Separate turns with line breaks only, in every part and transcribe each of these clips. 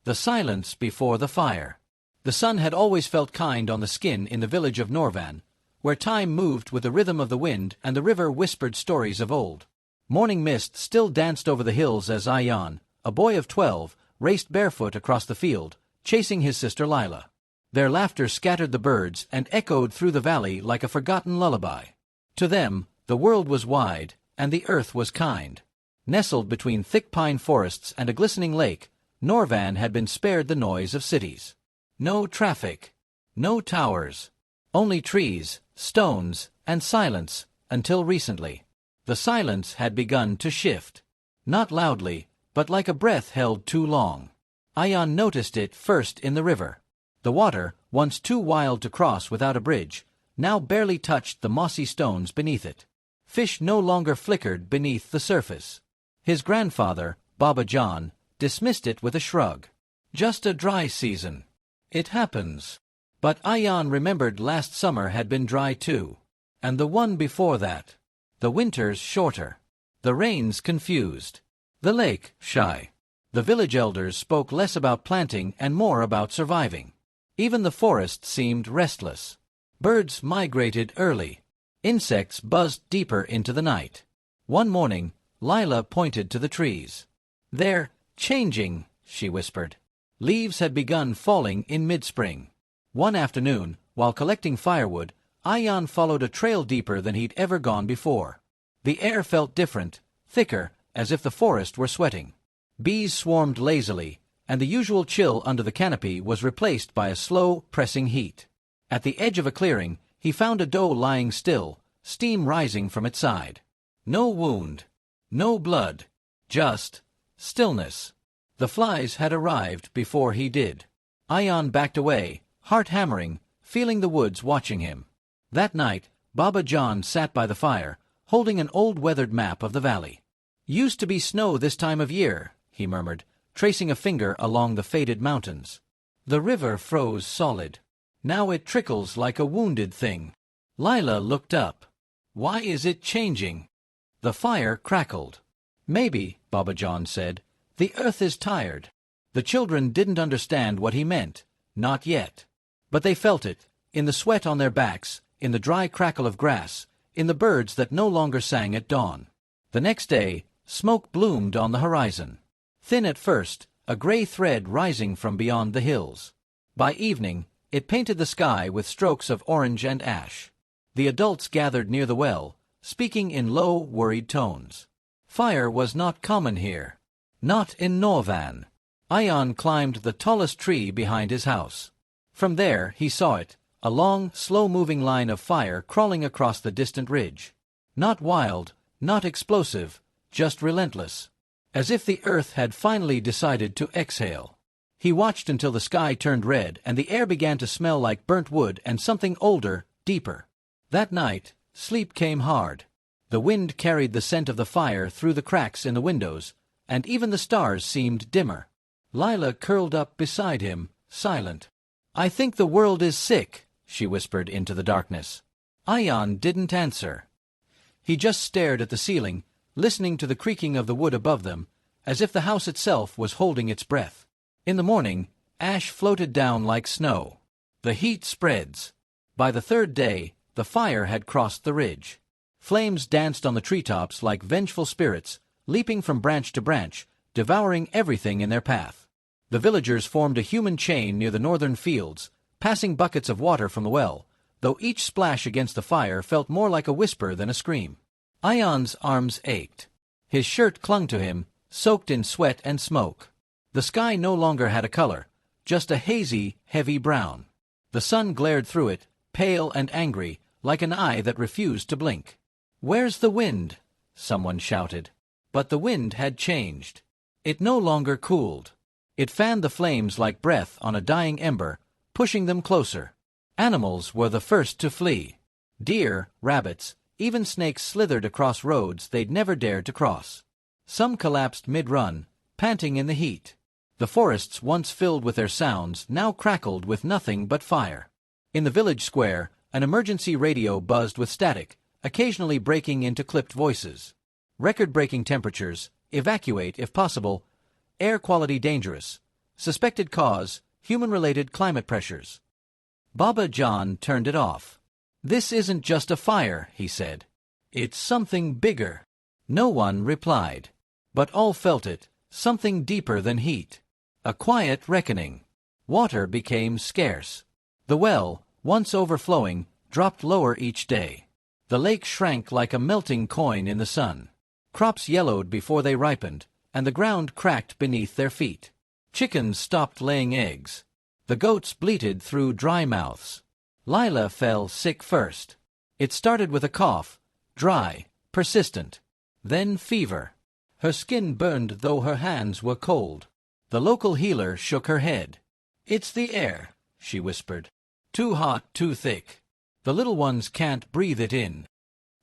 The silence before the fire. The sun had always felt kind on the skin in the village of Norvan, where time moved with the rhythm of the wind and the river whispered stories of old. Morning mist still danced over the hills as Ayaan, a boy of 12, raced barefoot across the field, chasing his sister Lila. Their laughter scattered the birds and echoed through the valley like a forgotten lullaby. To them, the world was wide, and the earth was kind. Nestled between thick pine forests and a glistening lake, Norvan had been spared the noise of cities. No traffic. No towers. Only trees, stones, and silence, until recently. The silence had begun to shift. Not loudly, but like a breath held too long. Ayaan noticed it first in the river. The water, once too wild to cross without a bridge, now barely touched the mossy stones beneath it. Fish no longer flickered beneath the surface. His grandfather, Baba John, dismissed it with a shrug. Just a dry season. It happens. But Ayaan remembered last summer had been dry too. And the one before that. The winters shorter. The rains confused. The lake shy. The village elders spoke less about planting and more about surviving. Even the forest seemed restless. Birds migrated early. Insects buzzed deeper into the night. One morning, Lila pointed to the trees. "They're changing," she whispered. Leaves had begun falling in mid-spring. One afternoon, while collecting firewood, Ayaan followed a trail deeper than he'd ever gone before. The air felt different, thicker, as if the forest were sweating. Bees swarmed lazily, and the usual chill under the canopy was replaced by a slow, pressing heat. At the edge of a clearing, he found a doe lying still, steam rising from its side. No wound. No blood. Just stillness. The flies had arrived before he did. Ayaan backed away, heart hammering, feeling the woods watching him. That night, Baba John sat by the fire, holding an old weathered map of the valley. "Used to be snow this time of year," he murmured, tracing a finger along the faded mountains. "The river froze solid. Now it trickles like a wounded thing." Lila looked up. "Why is it changing?" The fire crackled. "Maybe," Baba John said, "the earth is tired." The children didn't understand what he meant. Not yet. But they felt it, in the sweat on their backs, in the dry crackle of grass, in the birds that no longer sang at dawn. The next day, smoke bloomed on the horizon. Thin at first, a gray thread rising from beyond the hills. By evening, it painted the sky with strokes of orange and ash. The adults gathered near the well, speaking in low, worried tones. Fire was not common here. Not in Norvan. Ayaan climbed the tallest tree behind his house. From there, he saw it, a long, slow-moving line of fire crawling across the distant ridge. Not wild, not explosive, just relentless. As if the earth had finally decided to exhale. He watched until the sky turned red and the air began to smell like burnt wood and something older, deeper. That night, sleep came hard. The wind carried the scent of the fire through the cracks in the windows, and even the stars seemed dimmer. Lila curled up beside him, silent. "I think the world is sick," she whispered into the darkness. Ayaan didn't answer. He just stared at the ceiling, listening to the creaking of the wood above them, as if the house itself was holding its breath. In the morning, ash floated down like snow. The heat spreads. By the third day, the fire had crossed the ridge. Flames danced on the treetops like vengeful spirits, leaping from branch to branch, devouring everything in their path. The villagers formed a human chain near the northern fields, passing buckets of water from the well, though each splash against the fire felt more like a whisper than a scream. Ayaan's arms ached. His shirt clung to him, soaked in sweat and smoke. The sky no longer had a color, just a hazy, heavy brown. The sun glared through it, pale and angry, like an eye that refused to blink. "Where's the wind?" someone shouted. But the wind had changed. It no longer cooled. It fanned the flames like breath on a dying ember, pushing them closer. Animals were the first to flee. Deer, rabbits, even snakes slithered across roads they'd never dared to cross. Some collapsed mid-run, panting in the heat. The forests once filled with their sounds now crackled with nothing but fire. In the village square, an emergency radio buzzed with static, occasionally breaking into clipped voices. Record-breaking temperatures, evacuate if possible, air quality dangerous. Suspected cause, human-related climate pressures. Baba John turned it off. This isn't just a fire, he said. It's something bigger. No one replied. But all felt it, something deeper than heat. A quiet reckoning. Water became scarce. The well, once overflowing, dropped lower each day. The lake shrank like a melting coin in the sun. Crops yellowed before they ripened, and the ground cracked beneath their feet. Chickens stopped laying eggs. The goats bleated through dry mouths. Lila fell sick first. It started with a cough, dry, persistent. Then fever. Her skin burned though her hands were cold. The local healer shook her head. "It's the air," she whispered. "Too hot, too thick. The little ones can't breathe it in."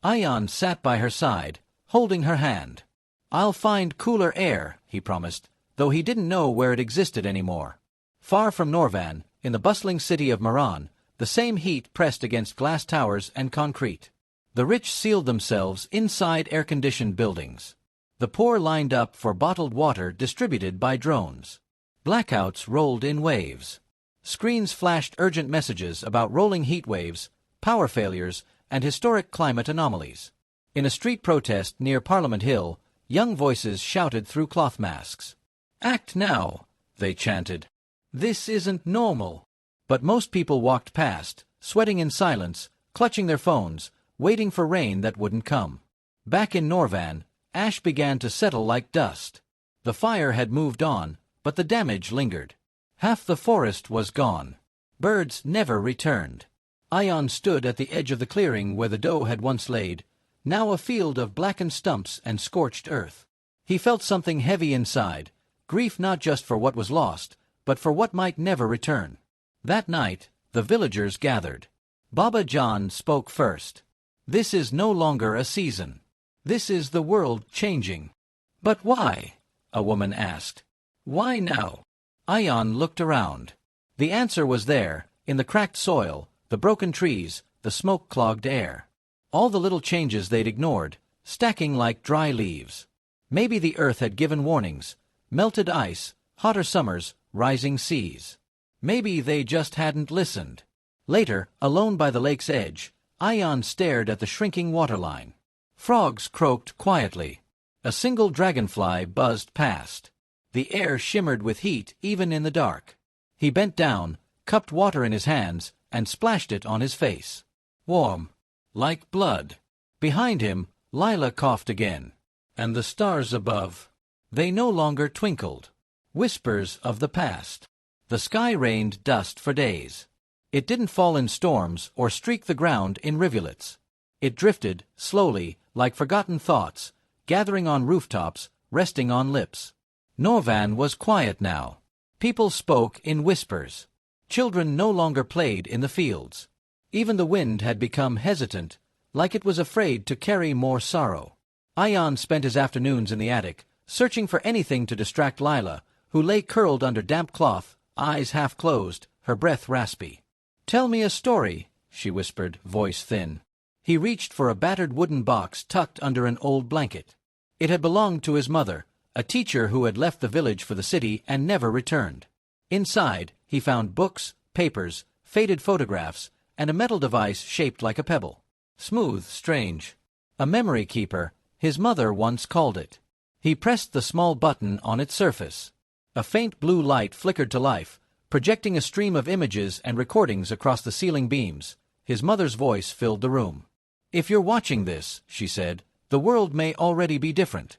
Ayaan sat by her side, holding her hand. "I'll find cooler air," he promised, though he didn't know where it existed anymore. Far from Norvan, in the bustling city of Meran, the same heat pressed against glass towers and concrete. The rich sealed themselves inside air-conditioned buildings. The poor lined up for bottled water distributed by drones. Blackouts rolled in waves. Screens flashed urgent messages about rolling heat waves, power failures, and historic climate anomalies. In a street protest near Parliament Hill, young voices shouted through cloth masks. "Act now," they chanted. "This isn't normal." But most people walked past, sweating in silence, clutching their phones, waiting for rain that wouldn't come. Back in Norvan, ash began to settle like dust. The fire had moved on, but the damage lingered. Half the forest was gone. Birds never returned. Ayaan stood at the edge of the clearing where the doe had once laid, now a field of blackened stumps and scorched earth. He felt something heavy inside, grief not just for what was lost, but for what might never return. That night, the villagers gathered. Baba John spoke first. "This is no longer a season. This is the world changing." "But why?" a woman asked. "Why now?" Ayaan looked around. The answer was there, in the cracked soil, the broken trees, the smoke-clogged air. All the little changes they'd ignored, stacking like dry leaves. Maybe the earth had given warnings: melted ice, hotter summers, rising seas. Maybe they just hadn't listened. Later, alone by the lake's edge, Ayaan stared at the shrinking waterline. Frogs croaked quietly. A single dragonfly buzzed past. The air shimmered with heat even in the dark. He bent down, cupped water in his hands, and splashed it on his face. Warm. Like blood. Behind him, Lila coughed again. And the stars above. They no longer twinkled. Whispers of the past. The sky rained dust for days. It didn't fall in storms or streak the ground in rivulets. It drifted, slowly, like forgotten thoughts, gathering on rooftops, resting on lips. Norvan was quiet now. People spoke in whispers. Children no longer played in the fields. Even the wind had become hesitant, like it was afraid to carry more sorrow. Ayaan spent his afternoons in the attic, searching for anything to distract Lila, who lay curled under damp cloth, eyes half closed, her breath raspy. "Tell me a story," she whispered, voice thin. He reached for a battered wooden box tucked under an old blanket. It had belonged to his mother, a teacher who had left the village for the city and never returned. Inside, he found books, papers, faded photographs, and a metal device shaped like a pebble. Smooth, strange. A memory keeper, his mother once called it. He pressed the small button on its surface. A faint blue light flickered to life, projecting a stream of images and recordings across the ceiling beams. His mother's voice filled the room. "If you're watching this," she said, "the world may already be different."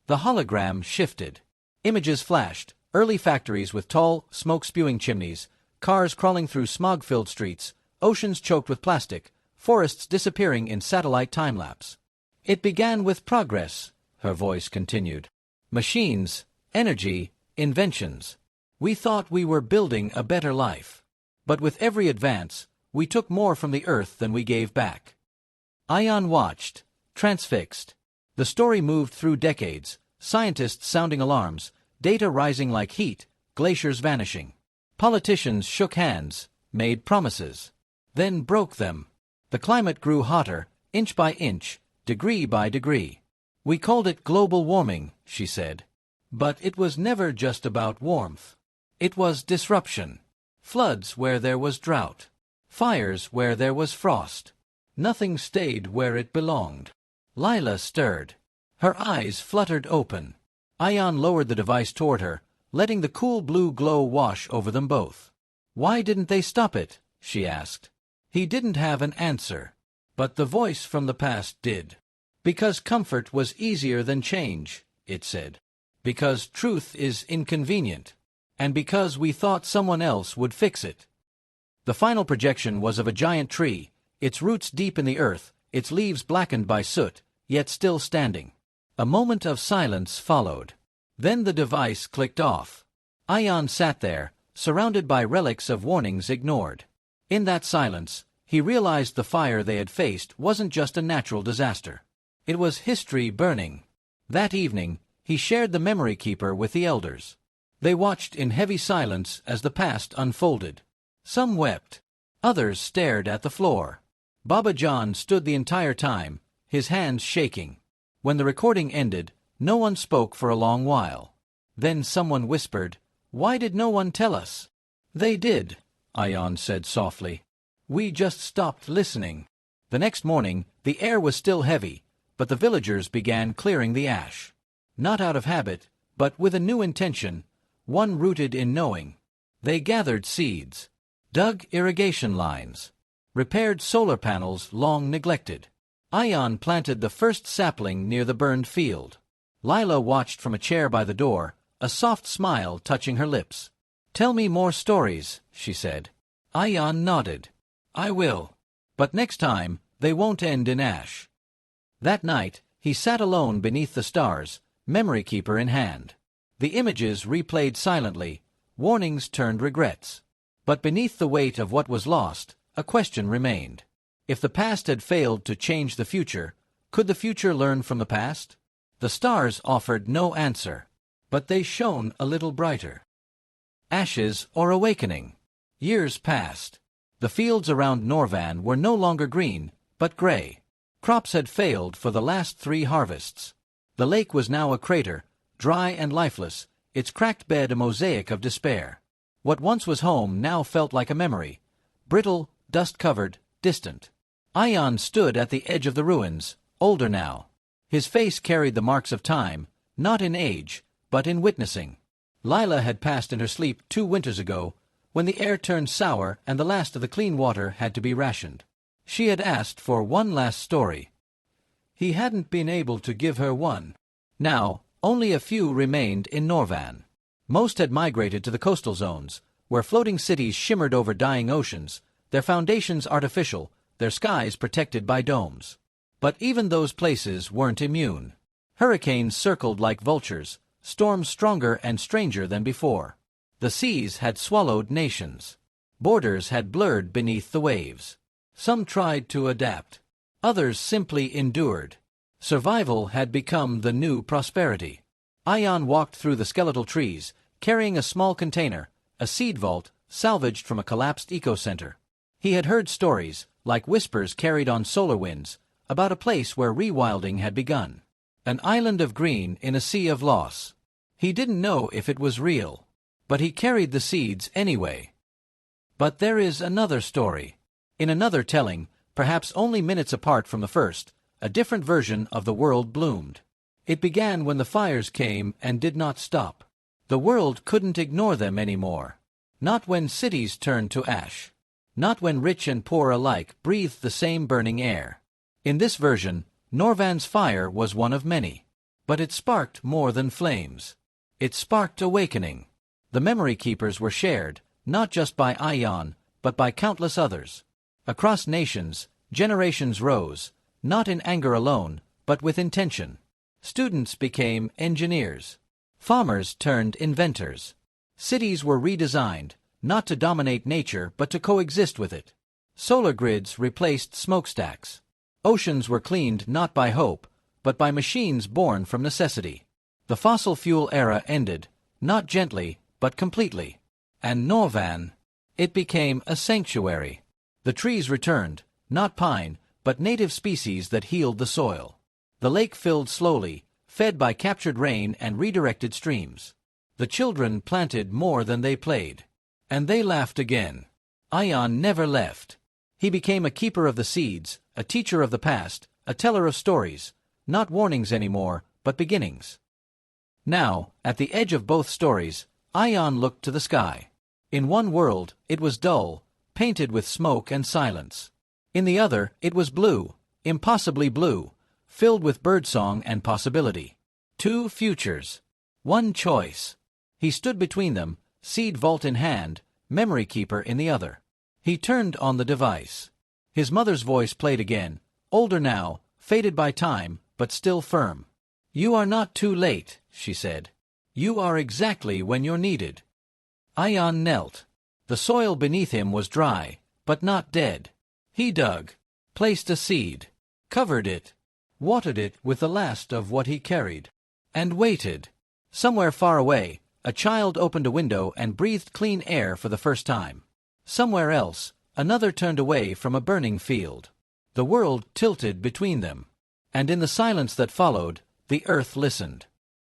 The hologram shifted. Images flashed, early factories with tall, smoke-spewing chimneys, cars crawling through smog-filled streets, oceans choked with plastic, forests disappearing in satellite time-lapse. "It began with progress," her voice continued. "Machines, energy, inventions. We thought we were building a better life. But with every advance, we took more from the earth than we gave back." Ayaan watched, transfixed. The story moved through decades, scientists sounding alarms, data rising like heat, glaciers vanishing. Politicians shook hands, made promises, then broke them. The climate grew hotter, inch by inch, degree by degree. "We called it global warming," she said. "But it was never just about warmth. It was disruption. Floods where there was drought. Fires where there was frost. Nothing stayed where it belonged. Lila stirred. Her eyes fluttered open. Ayaan lowered the device toward her, letting the cool blue glow wash over them both. "Why didn't they stop it?" she asked. He didn't have an answer. But the voice from the past did. "Because comfort was easier than change," it said. "Because truth is inconvenient. And because we thought someone else would fix it." The final projection was of a giant tree, its roots deep in the earth, its leaves blackened by soot, yet still standing. A moment of silence followed. Then the device clicked off. Ayaan sat there, surrounded by relics of warnings ignored. In that silence, he realized the fire they had faced wasn't just a natural disaster. It was history burning. That evening, he shared the memory keeper with the elders. They watched in heavy silence as the past unfolded. Some wept. Others stared at the floor. Baba John stood the entire time, his hands shaking. When the recording ended, no one spoke for a long while. Then someone whispered, "Why did no one tell us?" "They did," Ayaan said softly. "We just stopped listening." The next morning, the air was still heavy, but the villagers began clearing the ash. Not out of habit, but with a new intention, one rooted in knowing. They gathered seeds, dug irrigation lines, repaired solar panels long neglected. Ayaan planted the first sapling near the burned field. Lila watched from a chair by the door, a soft smile touching her lips. "Tell me more stories," she said. Ayaan nodded. "I will. But next time, they won't end in ash." That night, he sat alone beneath the stars, memory keeper in hand. The images replayed silently, warnings turned regrets. But beneath the weight of what was lost, a question remained. If the past had failed to change the future, could the future learn from the past? The stars offered no answer, but they shone a little brighter. Ashes or awakening? Years passed. The fields around Norvan were no longer green, but gray. Crops had failed for the last 3 harvests. The lake was now a crater, dry and lifeless, its cracked bed a mosaic of despair. What once was home now felt like a memory, brittle, dust-covered, distant. Ayaan stood at the edge of the ruins, older now. His face carried the marks of time, not in age, but in witnessing. Lila had passed in her sleep 2 winters ago, when the air turned sour and the last of the clean water had to be rationed. She had asked for one last story. He hadn't been able to give her one. Now, only a few remained in Norvan. Most had migrated to the coastal zones, where floating cities shimmered over dying oceans, their foundations artificial, their skies protected by domes. But even those places weren't immune. Hurricanes circled like vultures, storms stronger and stranger than before. The seas had swallowed nations. Borders had blurred beneath the waves. Some tried to adapt. Others simply endured. Survival had become the new prosperity. Ayaan walked through the skeletal trees, carrying a small container, a seed vault, salvaged from a collapsed eco-center. He had heard stories, like whispers carried on solar winds, about a place where rewilding had begun. An island of green in a sea of loss. He didn't know if it was real, but he carried the seeds anyway. But there is another story. In another telling, perhaps only minutes apart from the first, a different version of the world bloomed. It began when the fires came and did not stop. The world couldn't ignore them anymore. Not when cities turned to ash. Not when rich and poor alike breathed the same burning air. In this version, Norvan's fire was one of many. But it sparked more than flames. It sparked awakening. The memory keepers were shared, not just by Ayaan, but by countless others. Across nations, generations rose, not in anger alone, but with intention. Students became engineers. Farmers turned inventors. Cities were redesigned, not to dominate nature but to coexist with it. Solar grids replaced smokestacks. Oceans were cleaned not by hope, but by machines born from necessity. The fossil fuel era ended, not gently, but completely. And Norvan, it became a sanctuary. The trees returned, not pine, but native species that healed the soil. The lake filled slowly, fed by captured rain and redirected streams. The children planted more than they played. And they laughed again. Ayaan never left. He became a keeper of the seeds, a teacher of the past, a teller of stories, not warnings anymore, but beginnings. Now, at the edge of both stories, Ayaan looked to the sky. In one world, it was dull, painted with smoke and silence. In the other, it was blue, impossibly blue, filled with birdsong and possibility. Two futures. One choice. He stood between them, seed vault in hand, memory keeper in the other. He turned on the device. His mother's voice played again, older now, faded by time, but still firm. "You are not too late," she said. "You are exactly when you're needed." Ayaan knelt. The soil beneath him was dry, but not dead. He dug, placed a seed, covered it, watered it with the last of what he carried, and waited. Somewhere far away, a child opened a window and breathed clean air for the first time. Somewhere else, another turned away from a burning field. The world tilted between them. And in the silence that followed, the earth listened.